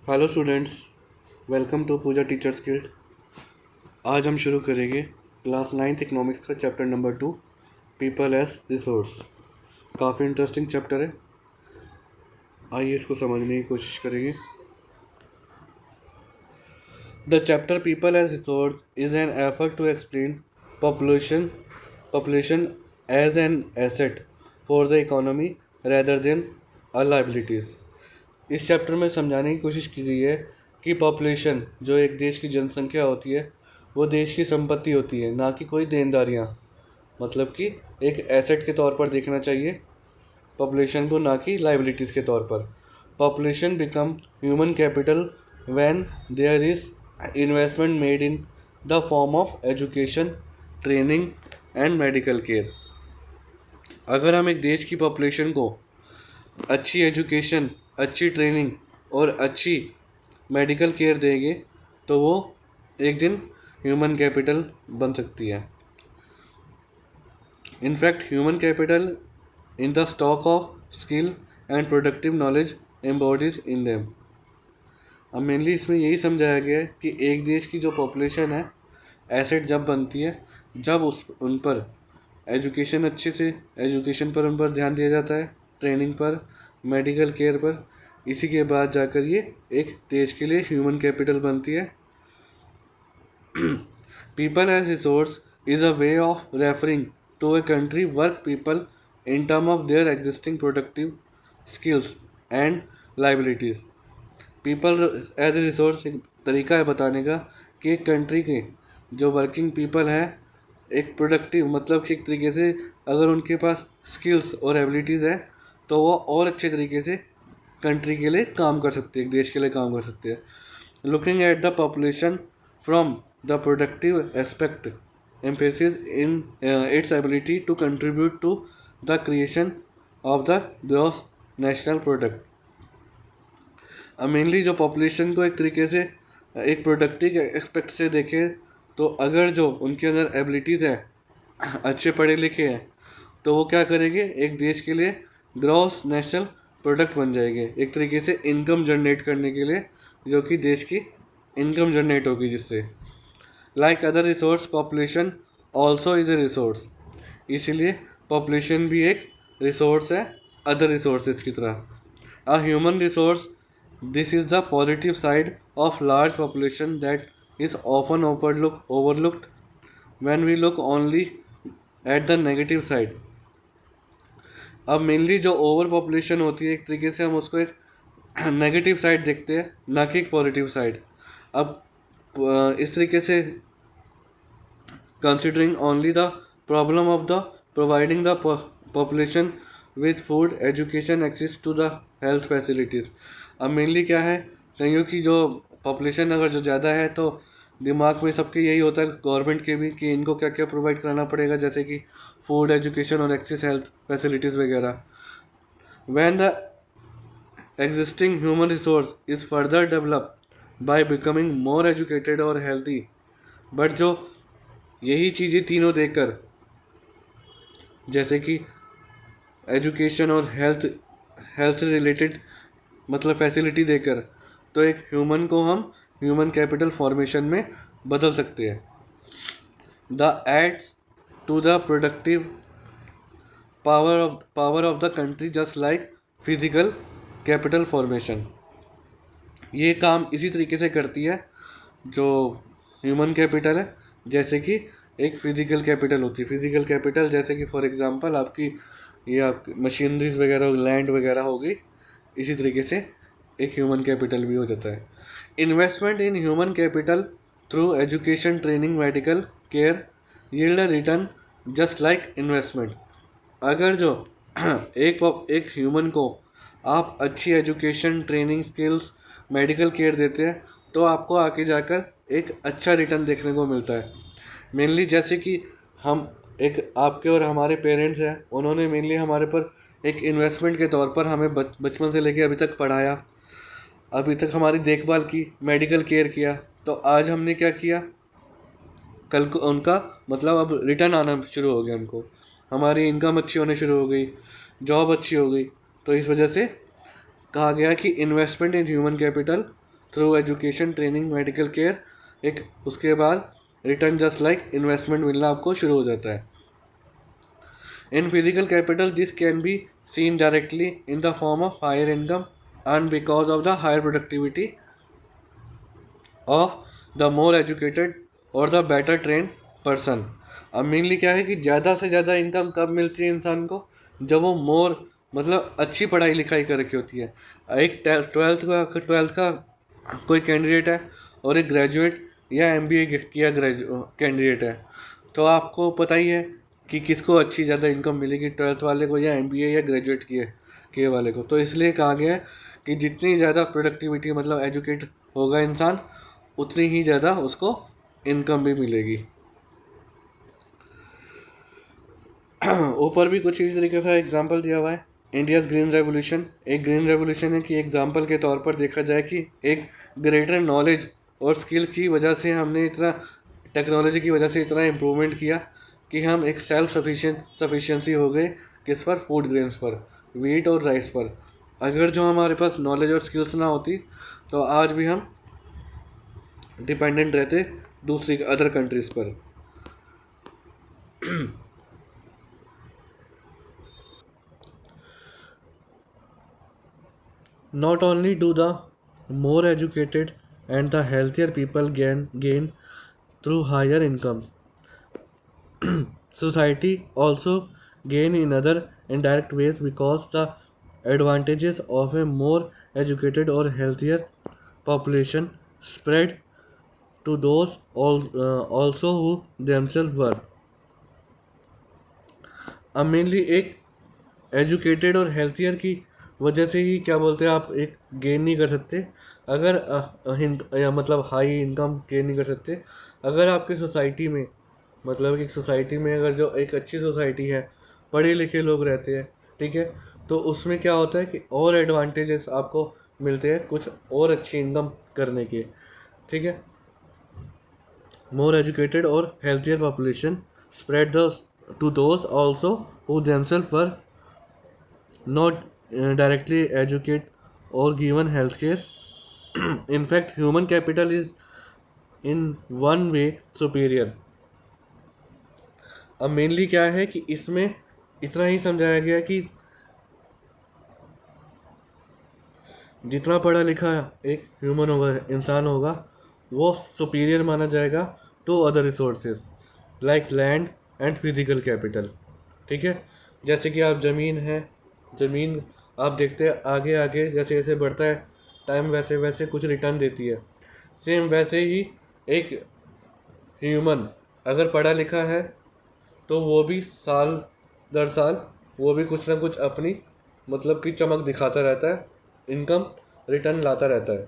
Hello students, welcome to Pooja teachers guild. आज हम शुरू करेंगे क्लास 9th इकोनॉमिक्स का chapter number 2, people as resource. काफ़ी इंटरेस्टिंग चैप्टर है, आइए इसको समझने की कोशिश करेंगे। The chapter people as resource is an effort to explain population as an asset for the economy rather than a liabilities. इस चैप्टर में समझाने की कोशिश की गई है कि पॉपुलेशन जो एक देश की जनसंख्या होती है वो देश की संपत्ति होती है, ना कि कोई देनदारियाँ। मतलब कि एक एसेट के तौर पर देखना चाहिए पॉपुलेशन को, ना कि लाइबिलिटीज़ के तौर पर। Population become human capital when there is investment made in the form of education, training and medical care. अगर हम एक देश की पॉपुलेशन को अच्छी एजुकेशन, अच्छी ट्रेनिंग और अच्छी मेडिकल केयर देंगे तो वो एक दिन ह्यूमन कैपिटल बन सकती है। In fact human capital in the stock of skill and productive knowledge embodies in them. अब मेनली इसमें यही समझाया गया है कि एक देश की जो पॉपुलेशन है एसेट जब बनती है जब उन पर एजुकेशन पर उन पर ध्यान दिया जाता है, ट्रेनिंग पर, मेडिकल केयर पर। इसी के बाद जाकर ये एक देश के लिए ह्यूमन कैपिटल बनती है। People as resource is a way of referring to a country work people in term of their existing productive skills and liabilities. People as a resource एक तरीका है बताने का कि एक कंट्री के जो वर्किंग पीपल है एक प्रोडक्टिव, मतलब कि एक तरीके से अगर उनके पास स्किल्स और एबिलिटीज़ है तो वो और अच्छे तरीके से कंट्री के लिए काम कर सकते हैं, देश के लिए काम कर सकते हैं। Looking at the population from the productive aspect emphasis in its ability to contribute to the creation of the gross national product. Mainly जो पॉपुलेशन को एक तरीके से एक प्रोडक्टिव एस्पेक्ट से देखें तो अगर जो उनके अंदर एबिलिटीज़ है, अच्छे पढ़े लिखे हैं, तो वो क्या करेंगे, एक देश के लिए ग्रॉस नेशनल प्रोडक्ट बन जाएंगे, एक तरीके से इनकम जनरेट करने के लिए, जो कि देश की इनकम जनरेट होगी जिससे। Like other resource population also is a resource. इसीलिए पॉपुलेशन भी एक रिसोर्स है अदर रिसोर्सेज की तरह। A human resource, this is the positive side of large population that is often overlooked when we look only at the negative side। अब mainly जो over population होती है एक तरीके से हम उसको एक नेगेटिव साइड देखते हैं, ना कि एक पॉजिटिव साइड। अब इस तरीके से considering only the problem of the providing the population with food, education, access to the health facilities. अब मेनली क्या है, कईयों की जो पॉपुलेशन अगर जो ज़्यादा है तो दिमाग में सबके यही होता है, गवर्नमेंट के भी, कि इनको क्या क्या प्रोवाइड कराना पड़ेगा, जैसे कि फूड, एजुकेशन और एक्सेस हेल्थ फैसिलिटीज़ वगैरह। When the existing human resource is further develop by becoming more educated और हेल्थी। बट जो यही चीज़ें तीनों देकर, जैसे कि एजुकेशन और हेल्थ से रिलेटेड मतलब फैसिलिटी देकर, तो एक ह्यूमन को हम ह्यूमन कैपिटल फॉर्मेशन में बदल सकते हैं। The aids to the productive power of the country just like physical capital formation. ये काम इसी तरीके से करती है जो ह्यूमन कैपिटल है, जैसे कि एक फिजिकल कैपिटल होती है। फिजिकल कैपिटल जैसे कि फॉर एग्जांपल आपकी ये आपकी मशीनरीज वगैरह, लैंड वगैरह होगी, इसी तरीके से एक ह्यूमन कैपिटल भी हो जाता है। Investment in human capital through education, training, medical care yield a return just like investment. अगर जो एक ह्यूमन को आप अच्छी education, training, skills, medical care देते हैं तो आपको आगे जाकर एक अच्छा रिटर्न देखने को मिलता है। मेनली जैसे कि हम एक आपके और हमारे पेरेंट्स हैं, उन्होंने मेनली हमारे पर एक इन्वेस्टमेंट के तौर पर हमें बचपन से लेकर अभी तक पढ़ाया, अभी तक हमारी देखभाल की, मेडिकल केयर किया, तो आज हमने क्या किया, कल को उनका मतलब अब रिटर्न आना शुरू हो गया, हमको हमारी इनकम अच्छी होने शुरू हो गई, जॉब अच्छी हो गई। तो इस वजह से कहा गया कि investment in human capital through education, training, medical care, एक उसके बाद रिटर्न जस्ट लाइक इन्वेस्टमेंट मिलना आपको शुरू हो जाता है. In physical capital, this can be seen directly in the form of higher income and because of the higher productivity of the more educated or the better trained person. अब mainly क्या है कि ज़्यादा से ज़्यादा इनकम कब मिलती है इंसान को, जब वो मोर मतलब अच्छी पढ़ाई लिखाई कर रखी होती है. एक ट्वेल्थ का कोई कैंडिडेट है और एक ग्रेजुएट या एमबीए किया कैंडिडेट है, तो आपको पता ही है कि किसको अच्छी ज़्यादा इनकम मिलेगी, ट्वेल्थ वाले को या एमबीए या ग्रेजुएट किए वाले को. तो इसलिए कहा गया है कि जितनी ज़्यादा प्रोडक्टिविटी मतलब एजुकेट होगा इंसान, उतनी ही ज़्यादा उसको इनकम भी मिलेगी. ऊपर भी कुछ इसी तरीके से एग्जांपल दिया हुआ है. इंडियाज़ ग्रीन रेवोल्यूशन एक ग्रीन रेवोल्यूशन है कि एग्जांपल के तौर पर देखा जाए कि एक ग्रेटर नॉलेज और स्किल की वजह से हमने इतना टेक्नोलॉजी की वजह से इतना इम्प्रूवमेंट किया कि हम एक सेल्फ सफिशिएंसी हो गए. किस पर? फूड ग्रेन्स पर, वीट और राइस पर. अगर जो हमारे पास नॉलेज और स्किल्स ना होती तो आज भी हम डिपेंडेंट रहते दूसरी अदर कंट्रीज़ पर. Not only do the more educated and the healthier people gain through higher income, society also gain in other indirect ways because the advantages of a more educated or healthier population spread to those also who themselves were. अब mainly एक educated और healthier की वजह से ही क्या बोलते हैं आप एक गेन नहीं कर सकते, अगर या मतलब हाई इनकम गेन नहीं कर सकते अगर आपकी सोसाइटी में मतलब एक सोसाइटी में अगर जो एक अच्छी सोसाइटी है, पढ़े लिखे लोग रहते हैं, ठीक है, तो उसमें क्या होता है कि और एडवांटेजेस आपको मिलते हैं कुछ और अच्छी इनकम करने के. ठीक है, मोर एजुकेटेड और healthier population spread to those also who themselves were not directly educated or given healthcare. In fact, human capital is in one way superior. अब मेनली क्या है कि इसमें इतना ही समझाया गया कि जितना पढ़ा लिखा एक ह्यूमन होगा, इंसान होगा, वो सुपीरियर माना जाएगा to other resources like land and physical capital. ठीक है, जैसे कि आप ज़मीन आप देखते हैं आगे आगे जैसे जैसे बढ़ता है टाइम वैसे वैसे कुछ रिटर्न देती है. सेम वैसे ही एक ह्यूमन अगर पढ़ा लिखा है तो वो भी साल दर साल वो भी कुछ ना कुछ अपनी मतलब की चमक दिखाता रहता है, इनकम रिटर्न लाता रहता है.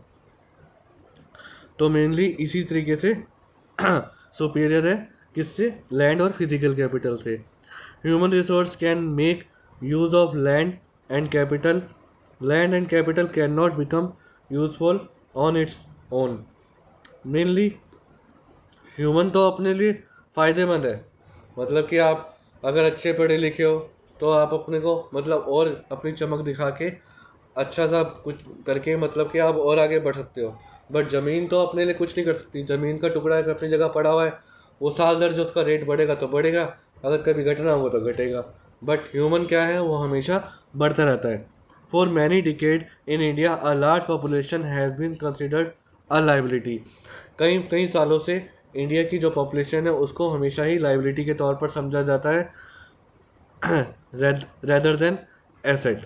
तो मेनली इसी तरीके से सुपीरियर है किससे? लैंड और फिजिकल कैपिटल से. Human resource can make use of land and capital. Land and capital can not become useful on its own. Mainly human तो अपने लिए फ़ायदेमंद है, मतलब कि आप अगर अच्छे पढ़े लिखे हो तो आप अपने को मतलब और अपनी चमक दिखा के अच्छा सा कुछ करके मतलब कि आप और आगे बढ़ सकते हो. बट ज़मीन तो अपने लिए कुछ नहीं कर सकती. ज़मीन का टुकड़ा एक अपनी जगह पड़ा हुआ है, वो साल दर जो उसका रेट बढ़ेगा तो बढ़ेगा, अगर कभी घटना हुआ तो घटेगा. बट ह्यूमन क्या है, वो हमेशा बढ़ता रहता है. For many decade in India a large population has been considered a liability. कई कई सालों से इंडिया की जो पॉपुलेशन है उसको हमेशा ही लाइबिलिटी के तौर पर समझा जाता है रेदर देन एसेट.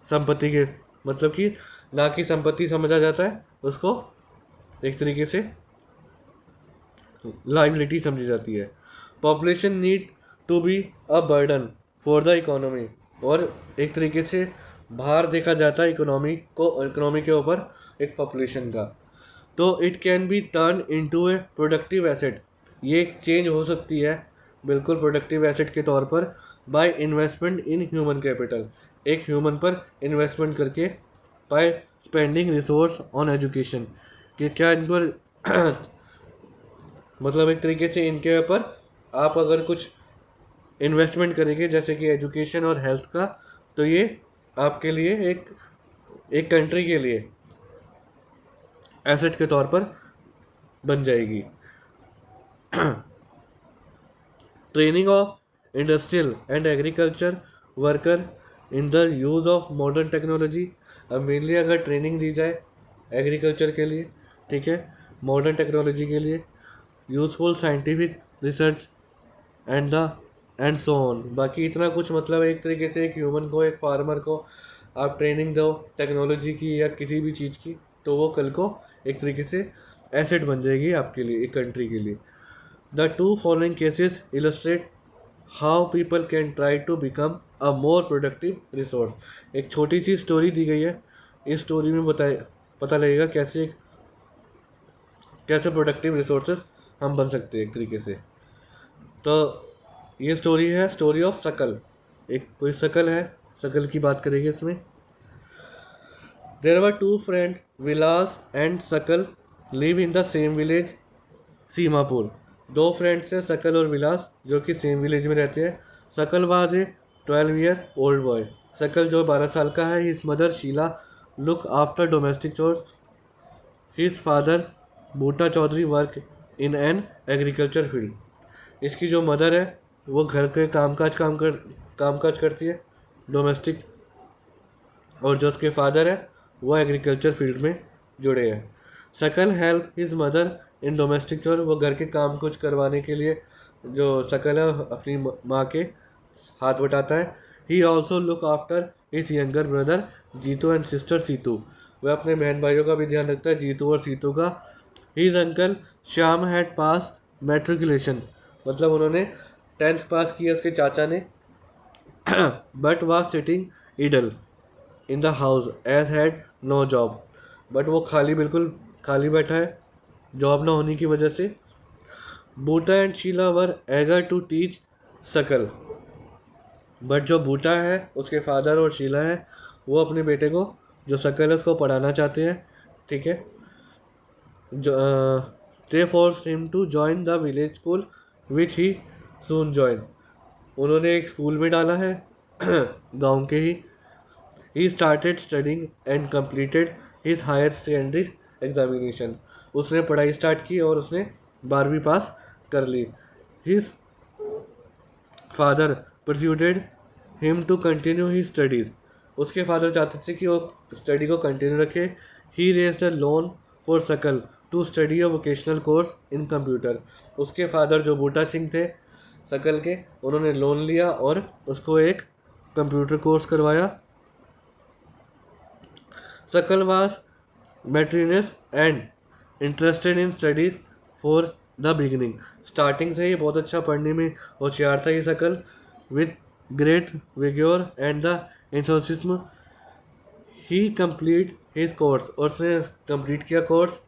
संपत्ति के मतलब कि ना कि संपत्ति समझा जाता है, उसको एक तरीके से लाइबिलिटी समझी जाती है. Population need to be a burden for the economy. और एक तरीके से बाहर देखा जाता है इकोनॉमी के ऊपर एक पॉपुलेशन का. तो it can be turn into A productive asset. ये एक चेंज हो सकती है बिल्कुल प्रोडक्टिव एसेट के तौर पर by investment in human capital. एक ह्यूमन पर इन्वेस्टमेंट करके by spending resource on education. कि क्या इन पर मतलब एक तरीके से इनके ऊपर आप अगर कुछ इन्वेस्टमेंट करेंगे जैसे कि एजुकेशन और हेल्थ का, तो ये आपके लिए एक कंट्री के लिए एसेट के तौर पर बन जाएगी। Training of industrial and agriculture worker in the use of modern technology. अब मेनली अगर ट्रेनिंग दी जाए एग्रीकल्चर के लिए, ठीक है, मॉडर्न टेक्नोलॉजी के लिए, useful scientific research and the and so on. बाकी इतना कुछ मतलब एक तरीके से एक ह्यूमन को, एक फार्मर को आप ट्रेनिंग दो टेक्नोलॉजी की या किसी भी चीज़ की, तो वो कल को एक तरीके से एसेट बन जाएगी आपके लिए, एक कंट्री के लिए। The two following cases illustrate how people can try to become a more productive resource. एक छोटी सी स्टोरी दी गई है, इस स्टोरी में पता लगेगा कैसे कैसे प्रोडक्टिव रिसोर्सेज हम बन सकते हैं एक तरीके से। तो ये स्टोरी है स्टोरी ऑफ सकल। एक कोई सकल है, सकल की बात करेंगे इसमें। There were two friend Vilas and Sakal live in the same village Seemapur. दो फ्रेंड्स हैं सकल और विलास जो कि सेम विलेज में रहते हैं। Sakal was a 12 year old boy. Sakal जो 12 साल का है। His mother Sheela look after domestic chores. His father Buta Chaudhary work in an agriculture field. इसकी जो मदर है वो घर के कामकाज करती है, डोमेस्टिक, और जो उसके फादर है वो एग्रीकल्चर फील्ड में जुड़े हैं। सकल help his mother in domestic चोर। वो घर के काम कुछ करवाने के लिए जो सकल है अपनी माँ के हाथ बटाता है। He also look after his younger brother Jeetu and sister Seetu. वह अपने बहन भाइयों का भी ध्यान रखता है, जीतू और सीतू का। His uncle Shyam had pass matriculation, मतलब उन्होंने 10th पास किया उसके चाचा ने। But was sitting idle in the house as had no job. But वो बिल्कुल खाली बैठा है जॉब ना होने की वजह से। Buta and Sheela were eager to teach Sakal. But जो बूटा है उसके फादर और शीला है वो अपने बेटे को जो सकल है उसको पढ़ाना चाहते हैं, ठीक है। They force him to join the village school which he soon join. उन्होंने एक स्कूल में डाला है गांव के ही। He started studying and completed his higher secondary examination. उसने पढ़ाई स्टार्ट की और उसने 12वीं पास कर ली। His father persuaded him to continue he studies. उसके फादर चाहते थे कि वो स्टडी को कंटिन्यू रखे। He raised a loan for Sakal to study a vocational course in computer. उसके फादर जो बूटा सिंह थे सकल के, उन्होंने लोन लिया और उसको एक कंप्यूटर कोर्स करवाया। Sakal was meritorious and interested in studies for the beginning. Starting से ही बहुत अच्छा पढ़ने में होशियार था ये Sakal. With great vigour and the enthusiasm he complete his course. और उसने कंप्लीट किया course.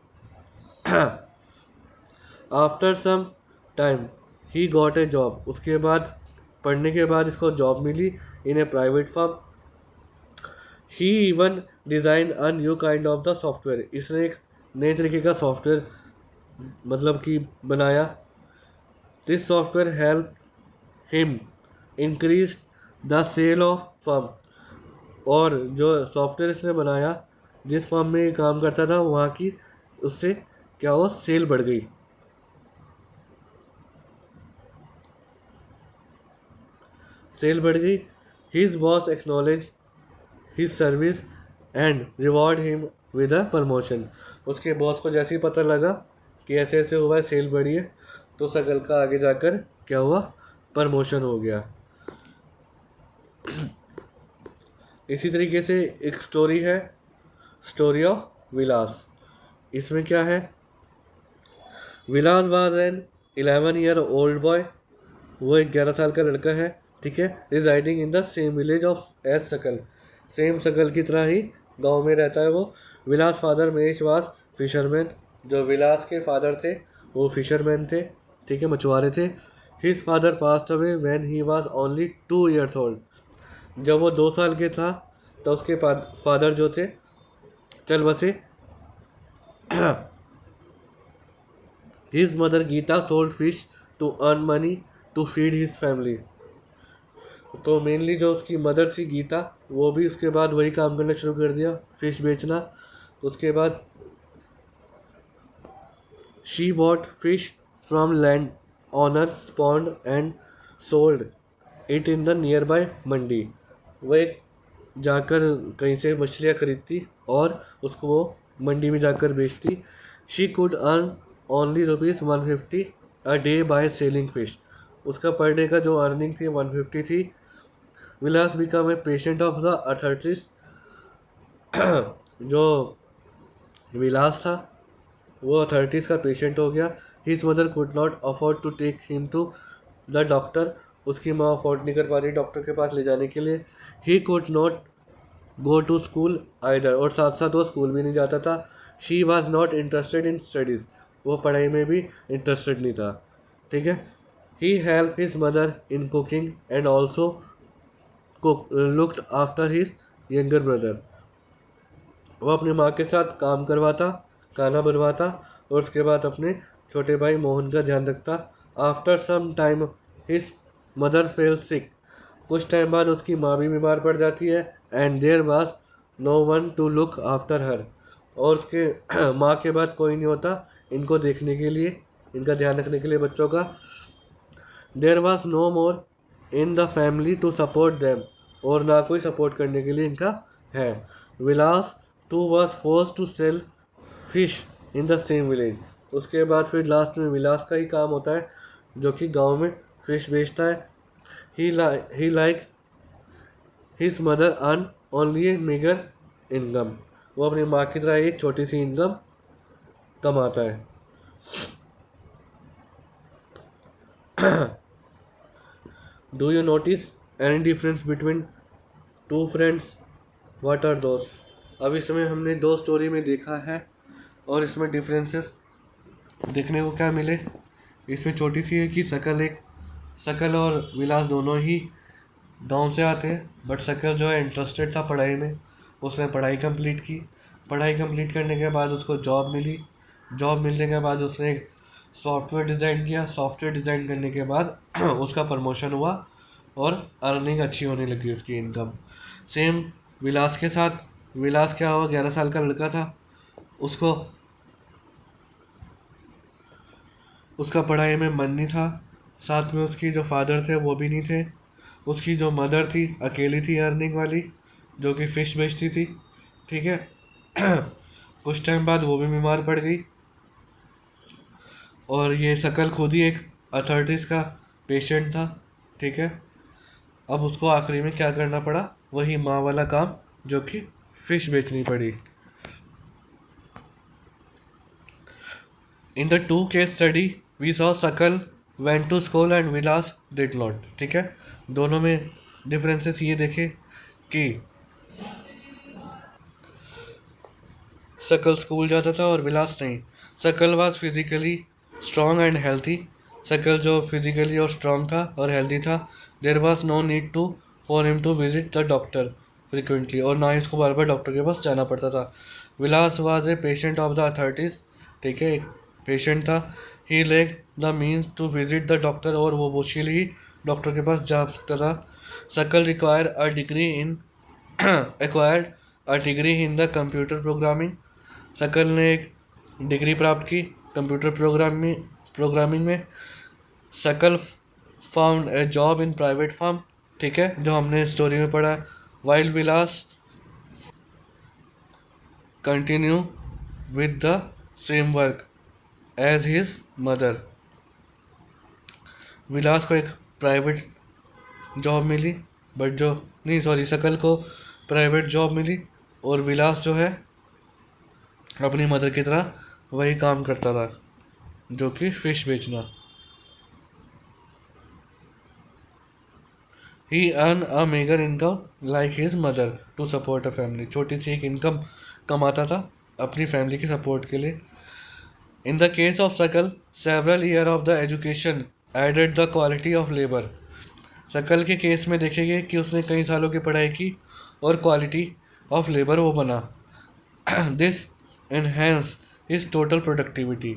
After some time he got a job. उसके बाद पढ़ने के बाद इसको जॉब मिली in a private firm. He even design a new kind of the software. इसने एक नए तरीके का सॉफ्टवेयर मतलब कि बनाया। This software help him increase the sale of firm. और जो सॉफ्टवेयर इसने बनाया जिस फर्म में काम करता था वहाँ की उससे क्या हुआ, सेल बढ़ गई। His boss acknowledge his service and reward him with a promotion. उसके बॉस को जैसे ही पता लगा कि ऐसे ऐसे हुआ है, सेल बढ़ी है, तो सकल का आगे जाकर क्या हुआ, प्रमोशन हो गया। इसी तरीके से एक स्टोरी है स्टोरी ऑफ विलास। इसमें क्या है, Vilas was an 11-year old boy. वो एक 11 साल का लड़का है, ठीक है। Residing in the same village of as Sakal. Same Sakal की तरह ही गांव में रहता है वो। विलास फादर महेश वास फिशरमैन। जो विलास के फादर थे वो फिशरमैन थे, ठीक है, मछुआरे थे। His father passed away when he was only 2 years old. जब वो 2 साल के था तो उसके फादर जो थे चल बसे। His mother Geeta sold fish to earn money to feed his family. तो मेनली जो उसकी मदर थी गीता, वो भी उसके बाद वही काम करना शुरू कर दिया, फिश बेचना। उसके बाद she bought fish from land owner's pond and sold it in the nearby mandi. वो एक जाकर कहीं से मछलियाँ खरीदती और उसको वो मंडी में जाकर बेचती। She could earn only ₹150 a day by selling fish. उसका पर डे का जो अर्निंग थी 150 थी। Vilas become a patient of the authorities. जो विलास था वो अथॉरिटीज़ का पेशेंट हो गया। His mother could not afford to take him to the doctor. उसकी माँ अफोर्ड नहीं कर पा रही डॉक्टर के पास ले जाने के लिए। He could not go to school either, और साथ साथ वो स्कूल भी नहीं जाता था। She was not interested in studies. वो पढ़ाई में भी इंटरेस्टेड नहीं था। ठीक है। He help his mother in cooking and also cook looked after his younger brother. वो अपनी माँ के साथ काम करवाता, खाना बनवाता और उसके बाद अपने छोटे भाई मोहन का ध्यान रखता। After some time his mother fell sick. कुछ टाइम बाद उसकी माँ भी बीमार पड़ जाती है। And there was no one to look after her. और उसके माँ के बाद कोई नहीं होता इनको देखने के लिए, इनका ध्यान रखने के लिए बच्चों का। There was no more in the family to support them. और ना कोई सपोर्ट करने के लिए इनका है। Vilas too was force to sell fish in the same village. उसके बाद फिर लास्ट में विलास का ही काम होता है जो कि गांव में फिश बेचता है। He like his mother earn only a meagre income. वो अपनी माँ की तरह एक छोटी सी इनकम कमाता है। Do you notice any difference between two friends? What are दोस्त? अब इसमें हमने दो स्टोरी में देखा है और इसमें डिफरेंसेस देखने को क्या मिले। इसमें छोटी सी है कि शकल और विलास दोनों ही गांव से आते हैं, बट शकल जो है इंटरेस्टेड था पढ़ाई में। उसने पढ़ाई कंप्लीट की। पढ़ाई कंप्लीट करने के बाद उसको जॉब मिली। जॉब मिलने के बाद उसने एक सॉफ्टवेयर डिज़ाइन किया। सॉफ्टवेयर डिज़ाइन करने के बाद उसका प्रमोशन हुआ और अर्निंग अच्छी होने लगी, उसकी इनकम। सेम विलास के साथ। विलास क्या हुआ, 11 साल का लड़का था। उसको उसका पढ़ाई में मन नहीं था। साथ में उसकी जो फादर थे वो भी नहीं थे। उसकी जो मदर थी अकेली थी अर्निंग वाली, जो कि फ़िश बेचती थी। ठीक है। कुछ टाइम बाद वो भी बीमार पड़ गई और ये शकल खुद ही एक अथॉरिटीज़ का पेशेंट था। ठीक है। अब उसको आखिरी में क्या करना पड़ा, वही माँ वाला काम, जो कि फ़िश बेचनी पड़ी। In the two case study we saw Shakal went to school and Vilas did not. ठीक है। दोनों में डिफरेंसेस ये देखे कि शकल स्कूल जाता था और विलास नहीं। Sakal was physically strong and healthy. Sakal जो फिजिकली और स्ट्रॉन्ग था और हेल्थी था। There was no need to for him to visit the doctor frequently, और ना ही उसको बार बार डॉक्टर के पास जाना पड़ता था। Vilas was a patient of the authorities. ठीक है, एक पेशेंट था। He lack the means to visit the doctor, और वो मुश्किल ही डॉक्टर के पास जा सकता था। शकल require a degree in acquired a degree in the computer programming। शकल ने एक डिग्री प्राप्त की कंप्यूटर प्रोग्रामिंग में। Shakal found a job in private firm. ठीक है, जो हमने स्टोरी में पढ़ा। While Vilas continue with the same work as his mother. Vilas को एक प्राइवेट जॉब मिली, बट जो नहीं सॉरी शकल को प्राइवेट जॉब मिली और विलास जो है अपनी मदर की तरह वही काम करता था, जो कि फ़िश बेचना। He earn a meagre income like his mother to support a family. छोटी सी एक इनकम कमाता था अपनी फैमिली के सपोर्ट के लिए। In the case of Sakal several year of the education added the quality of labour. Sakal के केस में देखेंगे कि उसने कई सालों की पढ़ाई की और क्वालिटी ऑफ लेबर वो बना। This enhance his total productivity.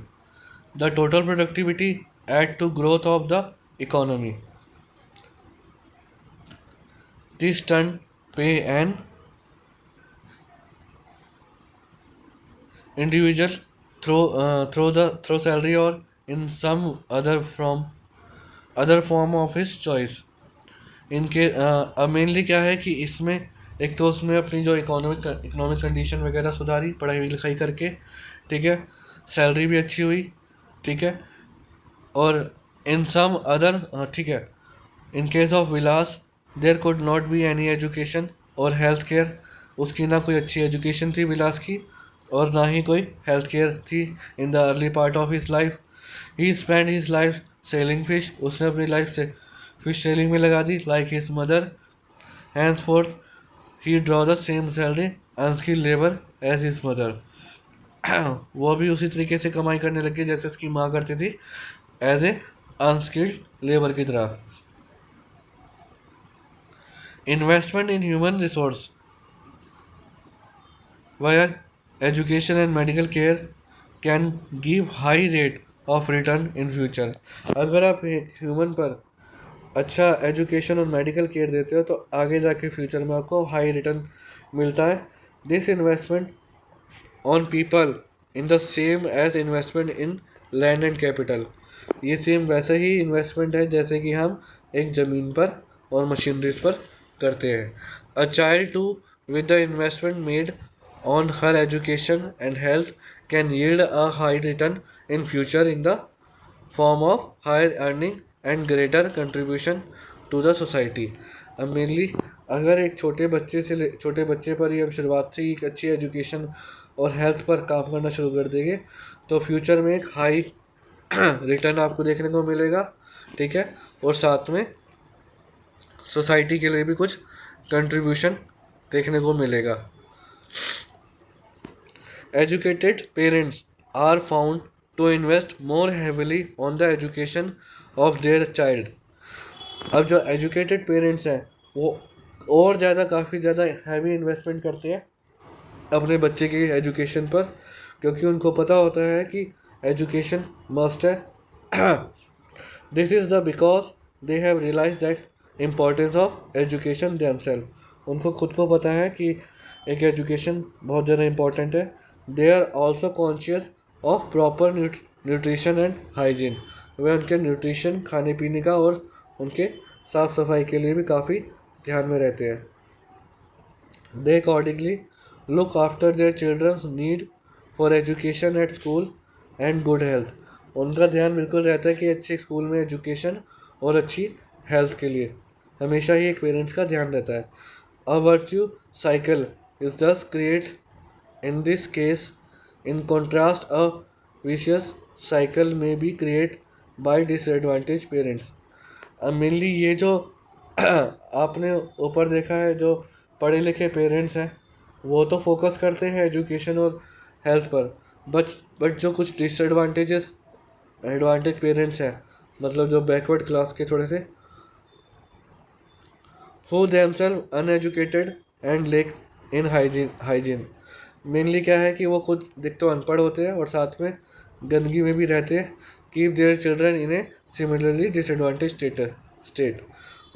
The total productivity add to growth of the economy. This turn pay an individual through salary or in some other form of his choice. इनके अब mainly क्या है कि इसमें एक तो उसने अपनी जो इकोनॉमिक कंडीशन वगैरह सुधारी पढ़ाई लिखाई करके, ठीक है, सैलरी भी अच्छी हुई, ठीक है, और इन सम अदर, ठीक है, in case of Vilas there could not be any education और हेल्थ केयर, उसकी ना कोई अच्छी एजुकेशन थी विलास की और ना ही कोई हेल्थ केयर थी in the early part of his life. He spend his life selling fish, उसने अपनी लाइफ से फिश सेलिंग में लगा दी. Like his mother henceforth he draw the same salary unskilled labor as his mother. वो भी उसी तरीके से कमाई करने लगी जैसे उसकी माँ करती थी, एज ए अनस्किल्ड लेबर की तरह. Investment in human resource via education and medical care can give high rate of return in future. अगर आप एक ह्यूमन पर अच्छा एजुकेशन और मेडिकल केयर देते हो तो आगे जाके फ्यूचर में आपको हाई रिटर्न मिलता है. This investment on people in the same as investment in land and capital. ये सेम वैसे ही इन्वेस्टमेंट है जैसे कि हम एक ज़मीन पर और मशीनरीज पर करते हैं. A child too with the investment made on her education and health can yield a high return in future in the form of higher earning and greater contribution to the society. अब mainly अगर एक छोटे बच्चे पर ही हम शुरुआत से ही एक अच्छी एजुकेशन और हेल्थ पर काम करना शुरू कर देंगे तो फ्यूचर में एक हाई रिटर्न आपको देखने को मिलेगा, ठीक है, और साथ में सोसाइटी के लिए भी कुछ कंट्रीब्यूशन देखने को मिलेगा. Educated parents are found to invest more heavily on the education of their child. अब जो एजुकेटेड पेरेंट्स हैं वो और ज़्यादा काफ़ी ज़्यादा हैवी इन्वेस्टमेंट करते हैं अपने बच्चे की एजुकेशन पर, क्योंकि उनको पता होता है कि एजुकेशन मस्ट है. This is the because they have realise that importance of education themselves. उनको खुद को पता है कि एक एजुकेशन बहुत ज़्यादा इम्पोर्टेंट है. They are also conscious of proper nutrition and hygiene. वे उनके न्यूट्रिशन खाने पीने का और उनके साफ़ सफाई के लिए भी काफ़ी ध्यान में रहते हैं. They accordingly look after their children's need for education at school and good health. उनका ध्यान बिल्कुल रहता है कि अच्छे स्कूल में एजुकेशन और अच्छी हेल्थ के लिए हमेशा ही एक पेरेंट्स का ध्यान रहता है. अ वर्च्यू साइकिल इज दस create in this case. In contrast, a vicious cycle may be created by disadvantaged parents. अब मेनली ये जो आपने ऊपर देखा है जो पढ़े लिखे पेरेंट्स हैं वो तो फोकस करते हैं एजुकेशन और हेल्थ पर, बट जो कुछ एडवांटेज पेरेंट्स हैं, मतलब जो बैकवर्ड क्लास के थोड़े से, who themselves uneducated and lack in hygiene. Mainly क्या है कि वो खुद दिख तो अनपढ़ होते हैं और साथ में गंदगी में भी रहते हैं. Keep their children in A similarly disadvantage state.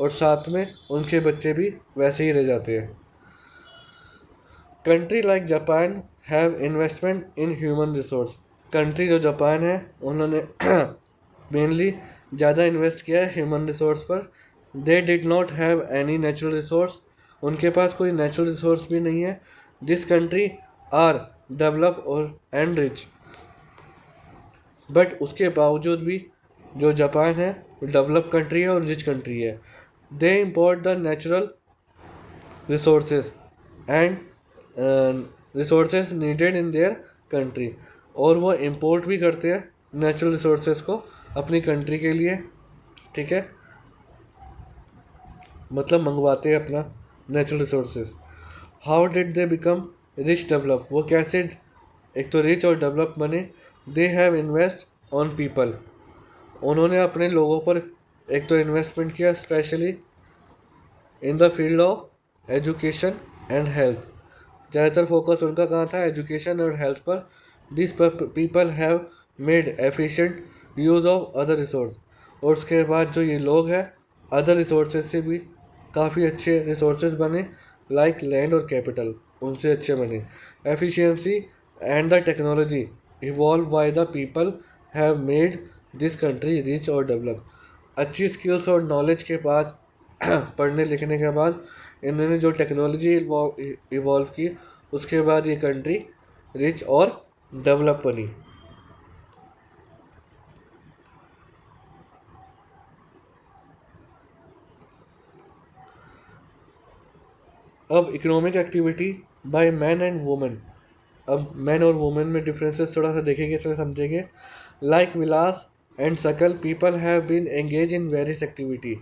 और साथ में उनके बच्चे भी वैसे ही रह जाते हैं. Country like Japan have investment in human resource. Country जो जापान है उन्होंने मेनली ज़्यादा इन्वेस्ट किया है ह्यूमन रिसोर्स पर. They did not have any natural resource. उनके पास कोई नेचुरल रिसोर्स भी नहीं है. दिस कंट्री आर डेवलप और एंड रिच. बट उसके बावजूद भी जो जापान है डेवलप कंट्री है और रिच कंट्री है. They import the natural resources and resources needed in their country. और वो इम्पोर्ट भी करते हैं नेचुरल रिसोर्सेज को अपनी कंट्री के लिए, ठीक है, मतलब मंगवाते हैं अपना natural resources. How did they become rich develop. वो कैसे एक तो रिच और डेवलप बने. They have invest on people. उन्होंने अपने लोगों पर एक तो इन्वेस्टमेंट किया specially in the field of education and health. ज़्यादातर फोकस उनका कहाँ था, एजुकेशन और हेल्थ पर. This people have made efficient use of other resource. और उसके बाद जो ये लोग हैं अदर रिसोर्सेज से भी काफ़ी अच्छे रिसोर्सेज बने, लाइक लैंड और कैपिटल उनसे अच्छे बने. Efficiency and the technology evolve by the people have made this country rich और डेवलप। अच्छी स्किल्स और नॉलेज के बाद पढ़ने लिखने के बाद इन्होंने जो टेक्नोलॉजी इवॉल्व की, उसके बाद ये कंट्री रिच और डेवलप बनी। अब economic activity by man and women. अब मैन और वुमेन में डिफरेंसेस थोड़ा सा देखेंगे, इसमें समझेंगे। Like Vilas and Sakal people have been engage in various activity.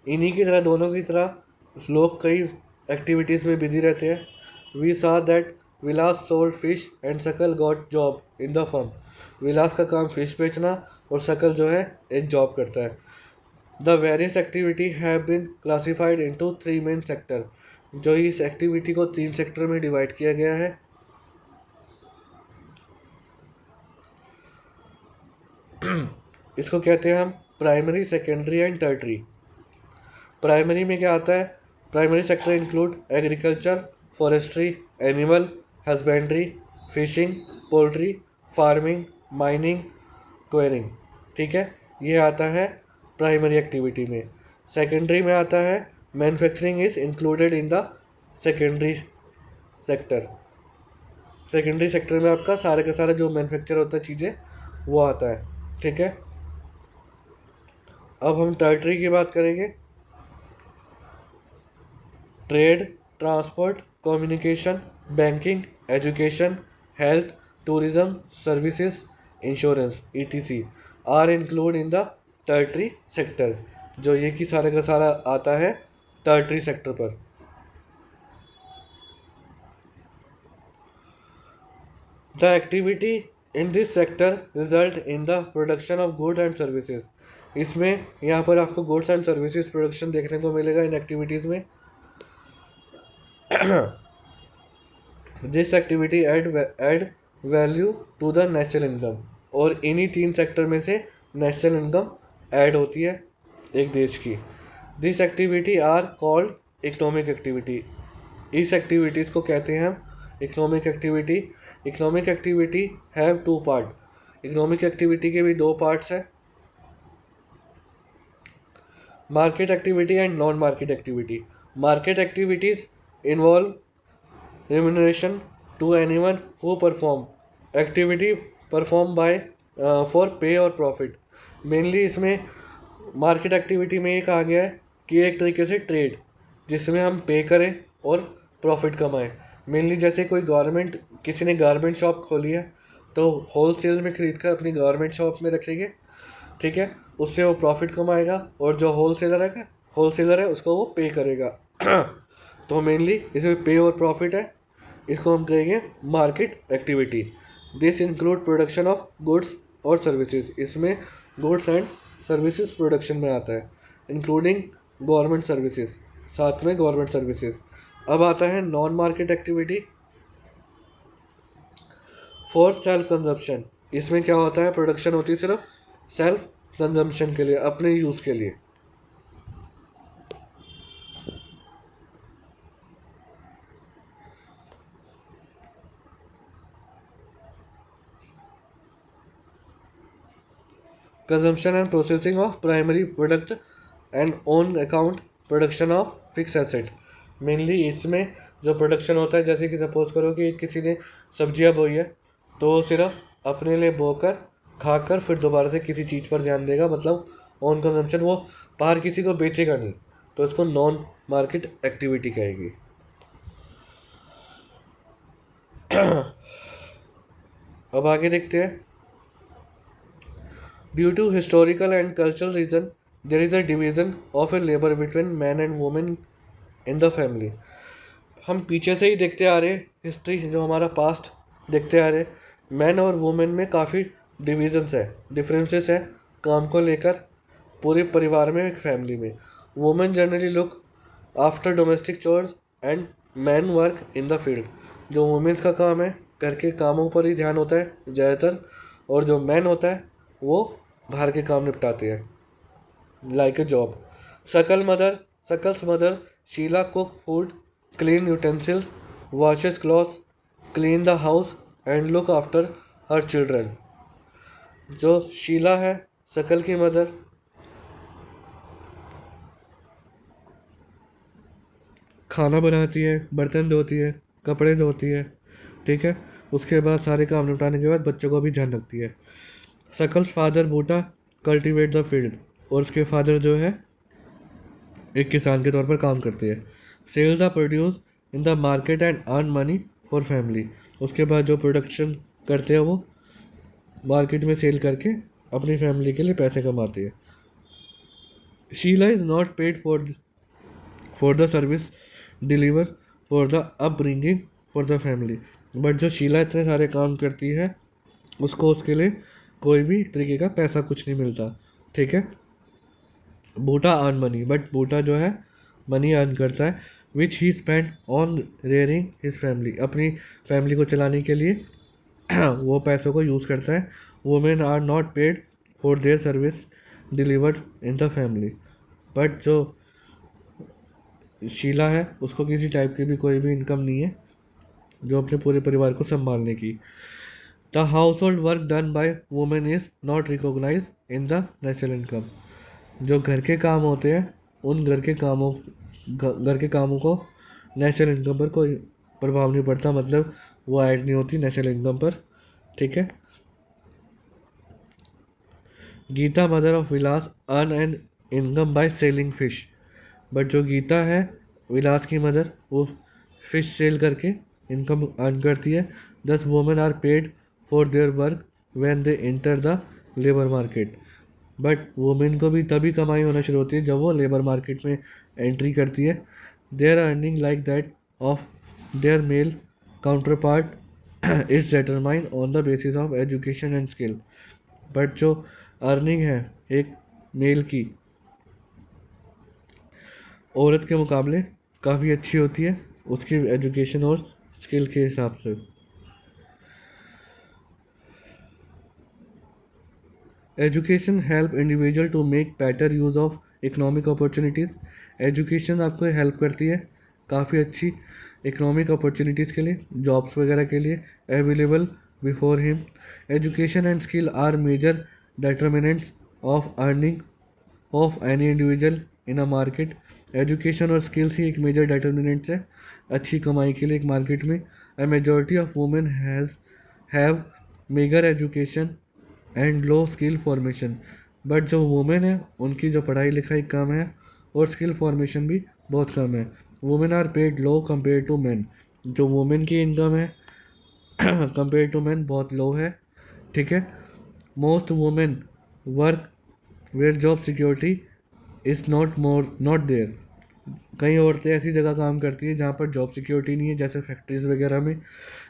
इन्हीं की तरह, दोनों की तरह लोग कई एक्टिविटीज़ में बिजी रहते हैं। We saw that Vilas sold fish and Sakal got job in the firm. Vilas का काम फिश बेचना और सकल जो है एक जॉब करता है। The various activity have been classified into 3 main sector. जो इस एक्टिविटी को 3 सेक्टर में डिवाइड किया गया है। इसको कहते हैं हम primary, secondary and Tartary. Primary में क्या आता है? Primary sector include agriculture, forestry, animal husbandry, fishing, poultry, farming, mining, quarrying. ठीक है, ये आता है प्राइमरी एक्टिविटी में। सेकेंडरी में आता है manufacturing is included in the secondary sector. Secondary sector में आपका सारे का सारा जो मैन्युफैक्चर होता है चीज़ें, वो आता है। ठीक है, अब हम टर्टरी की बात करेंगे। Trade, transport, communication, banking, education, health, tourism, services, insurance ETC are include in the tertiary sector. जो ये कि सारे का सारा आता है टर्टरी सेक्टर पर। The activity in this sector result in the production of goods and services. इसमें यहाँ पर आपको गुड्स एंड सर्विसेज प्रोडक्शन देखने को मिलेगा इन एक्टिविटीज़ में। This activity add value to the national income. और इन्हीं 3 सेक्टर में से नेशनल इनकम ऐड होती है एक देश की। This activity are called economic activity. इस एक्टिविटीज़ को कहते हैं हम economic activity. Economic activity have 2 part. Economic activity के भी 2 पार्ट्स हैं, market activity and non market activity. Market activities involve remuneration to anyone who perform activity performed by for pay और profit। Mainly इसमें market activity में ये कहा गया है कि एक तरीके से ट्रेड जिसमें हम पे करें और प्रॉफिट कमाएं। मेनली जैसे कोई गारमेंट, किसी ने गारमेंट शॉप खोली है तो होल सेल में ख़रीद कर अपनी गारमेंट शॉप में रखेंगे। ठीक है, उससे वो प्रॉफिट कमाएगा और जो होल सेलर है उसको वो पे करेगा। तो मेनली इसमें पे और प्रॉफिट है, इसको हम कहेंगे market activity. This include production of goods और सर्विसेज। इसमें गुड्स एंड सर्विसेज प्रोडक्शन में आता है, इंक्लूडिंग गवर्नमेंट सर्विसेज, साथ में गवर्नमेंट सर्विसेज। अब आता है non market activity for self consumption. इसमें क्या होता है? प्रोडक्शन होती है सिर्फ सेल्फ कंजम्पशन के लिए, अपने यूज़ के लिए। Consumption and processing of primary product and on account production of fix asset. Mainly इसमें जो प्रोडक्शन होता है, जैसे कि सपोज करो कि किसी ने सब्जियां बोई है तो वो सिर्फ अपने लिए बोकर खाकर फिर दोबारा से किसी चीज़ पर ध्यान देगा, मतलब ऑन कंजम्पशन, वो बाहर किसी को बेचेगा नहीं, तो इसको नॉन मार्केट एक्टिविटी कहेगी। अब आगे देखते हैं। Due to historical and cultural reason there is a division of a labour between man and women in the family. हम पीछे से ही देखते आ रहे, हिस्ट्री जो हमारा पास्ट देखते आ रहे, मैन और वुमेन में काफ़ी डिविजन्स है, डिफरेंसेस है काम को लेकर पूरे परिवार में, एक फैमिली में। Women generally look after domestic chores and man work in the field. जो वुमेन्स का काम है, घर के कामों पर ही ध्यान होता है ज़्यादातर, और जो मैन होता है वो बाहर के काम निपटाते हैं like a job. Sakal's mother Sheela cook food, clean utensils, washes clothes, clean the house and look after her children. जो शीला है, शकल की मदर, खाना बनाती है, बर्तन धोती है, कपड़े धोती है, ठीक है। उसके बाद सारे काम निपटाने के बाद बच्चों को भी ध्यान रखती है। Shakal's father Buta cultivate the field, और उसके फादर जो है एक किसान के तौर पर काम करते हैं। Sells the produce in the market and earn money for family, उसके बाद जो प्रोडक्शन करते हैं वो मार्केट में सेल करके अपनी फैमिली के लिए पैसे कमाते हैं। Sheela is not paid for the service deliver for the upbringing for the family, but जो शीला इतने सारे काम करती है उसको उसके लिए कोई भी तरीके का पैसा कुछ नहीं मिलता, ठीक है। Buta earn money, but Buta जो है मनी अर्न करता है, which he spend on rearing his family, अपनी फैमिली को चलाने के लिए वो पैसों को यूज़ करता है। Women are not paid for their service delivered in the family, but जो शीला है उसको किसी टाइप की भी कोई भी इनकम नहीं है जो अपने पूरे परिवार को संभालने की। The household work done by women is not recognise in the national income, जो घर के काम होते हैं उन घर के कामों को नेशनल इनकम पर कोई प्रभाव नहीं पड़ता, मतलब वो ऐड नहीं होती नेशनल इनकम पर, ठीक है। Geeta mother of Vilas earn an income by selling fish, but जो गीता है विलास की मदर वो फिश सेल करके इनकम अर्न करती है। Thus women are paid for their work when they enter the labour market, but women को भी तभी कमाई होना शुरू होती है जब वो लेबर मार्केट में एंट्री करती है। Their earning like that of their male counterpart is determine on the basis of education and skill, but जो अर्निंग है एक मेल की औरत के मुकाबले काफ़ी अच्छी होती है उसकी एजुकेशन और स्किल के हिसाब से। Education help individual to make better use of economic opportunities, education आपको हेल्प करती है काफ़ी अच्छी इकोनॉमिक अपॉर्चुनिटीज़ के लिए, जॉब्स वगैरह के लिए available before him. Education and skill are major determinants of earning of any individual in a market, education और स्किल्स ही एक मेजर डिटर्मिनेंट्स है अच्छी कमाई के लिए एक मार्केट में। A majority of women have megger education and low skill formation, but जो वुमेन है उनकी जो पढ़ाई लिखाई कम है और स्किल फॉर्मेशन भी बहुत कम है। Women are paid low compare to man, जो वुमेन की इनकम है कंपेयर टू मैन बहुत लो है, ठीक है। Most women work where job security is not there, कई औरतें ऐसी जगह काम करती हैं जहाँ पर जॉब सिक्योरिटी नहीं है जैसे फैक्ट्रीज वगैरह में।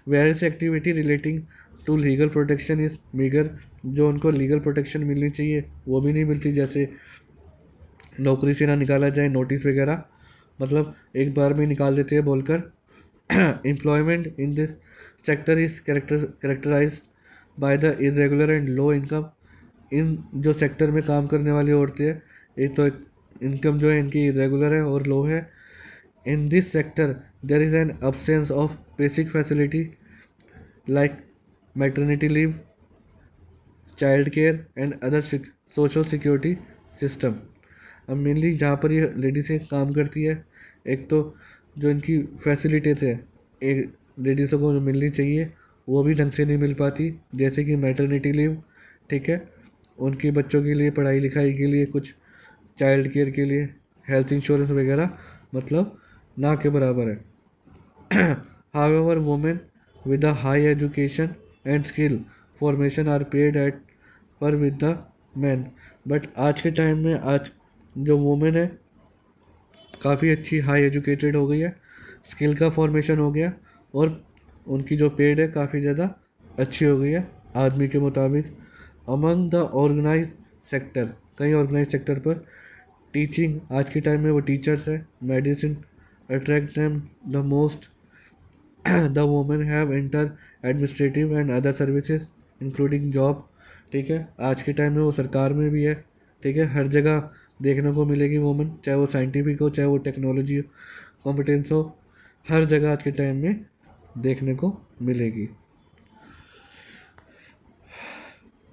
Various activity relating to legal protection is meagre, जो उनको लीगल प्रोटेक्शन मिलनी चाहिए वो भी नहीं मिलती, जैसे नौकरी से ना निकाला जाए नोटिस वगैरह, मतलब एक बार में निकाल देते हैं बोलकर। Employment in this sector is characterised by the irregular and low income, इन जो सेक्टर में काम करने वाली औरतें हैं एक तो इनकम जो है इनकी इरेगुलर है और लो है। In this sector there is an absence of basic facility like maternity leave, child care and other social security system. अब मेनली जहाँ पर ये लेडीज़ें काम करती है एक तो जो इनकी फैसिलिटीज़ है एक लेडीज़ों को जो मिलनी चाहिए वो भी ढंग से नहीं मिल पाती, जैसे कि मैटरनिटी लीव, ठीक है, उनके बच्चों के लिए पढ़ाई लिखाई के लिए, कुछ चाइल्ड केयर के लिए, हेल्थ इंश्योरेंस वगैरह, मतलब ना के बराबर है। However women with the high education and skill formation are paid at par with the man, but आज के टाइम में आज जो वुमेन है काफ़ी अच्छी हाई एजुकेटेड हो गई है, स्किल का फॉर्मेशन हो गया और उनकी जो पेड है काफ़ी ज़्यादा अच्छी हो गई है आदमी के मुताबिक। अमंग द ऑर्गेनाइज सेक्टर, कई ऑर्गेनाइज सेक्टर पर टीचिंग, आज के टाइम में वो टीचर्स हैं, medicine attract them the most, the women have enter administrative and other services including job, ठीक है, आज के टाइम में वो सरकार में भी है, ठीक है, हर जगह देखने को मिलेगी वुमेन, चाहे वो साइंटिफिक हो चाहे वो टेक्नोलॉजी कॉम्पिटेंस हो, हर जगह आज के टाइम में देखने को मिलेगी।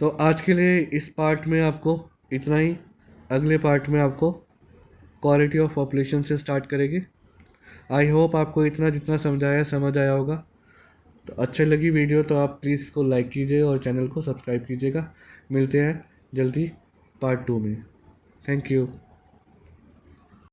तो आज के लिए इस पार्ट में आपको इतना ही। अगले पार्ट में आपको क्वालिटी ऑफ पॉपुलेशन से स्टार्ट करेंगे। आई होप आपको इतना जितना समझाया समझ आया होगा। तो अच्छी लगी वीडियो तो आप प्लीज़ इसको लाइक कीजिए और चैनल को सब्सक्राइब कीजिएगा। मिलते हैं जल्दी पार्ट 2 में। Thank you.